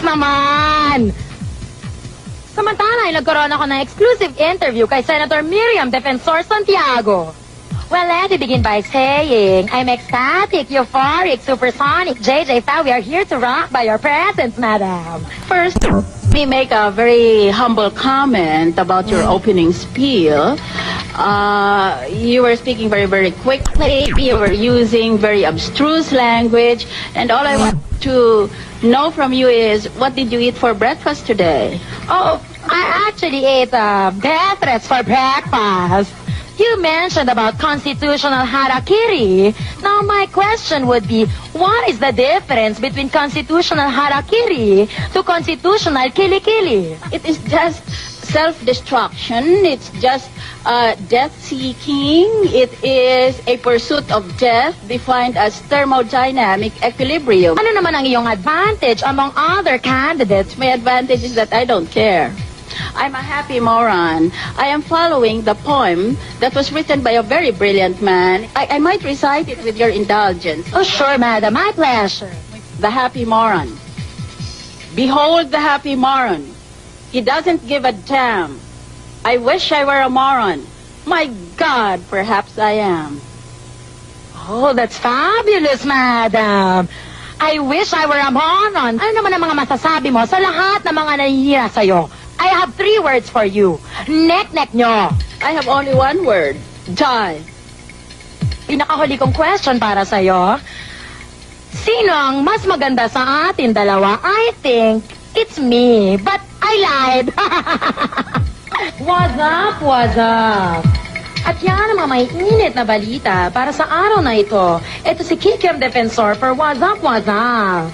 naman! Samantala, ay nagkaroon ako ng exclusive interview kay Senator Miriam Defensor Santiago. Well, let me begin by saying, I'm ecstatic, euphoric, supersonic, JJ Fa, we are here to rock by your presence, madam. First, we make a very humble comment about your opening spiel. You were speaking very, very quickly. You were using very abstruse language. And all I want to know from you is, what did you eat for breakfast today? Oh, I actually ate death threats for breakfast. You mentioned about constitutional harakiri. Now, my question would be, what is the difference between constitutional harakiri to constitutional kili-kili? It is just self-destruction. It's just death-seeking. It is a pursuit of death defined as thermodynamic equilibrium. Ano naman ang iyong advantage among other candidates? My advantage is that I don't care. I'm a happy moron. I am following the poem that was written by a very brilliant man. I might recite it with your indulgence. Oh, sure, madam. My pleasure. The happy moron. Behold the happy moron. He doesn't give a damn. I wish I were a moron. My God, perhaps I am. Oh, that's fabulous, madam. I wish I were a moron. Ano naman ang mga masasabi mo sa lahat ng mga nahihiya sa'yo? I have 3 words for you. Nek-nek nyo. I have only one word. Die. Pinakahuli kong question para sa'yo. Sino ang mas maganda sa atin dalawa? I think it's me. But I lied. What's up? What's up? At yan ang mga may init na balita para sa araw na ito. Ito si Kikiam Defensor for What's Up? What's Up?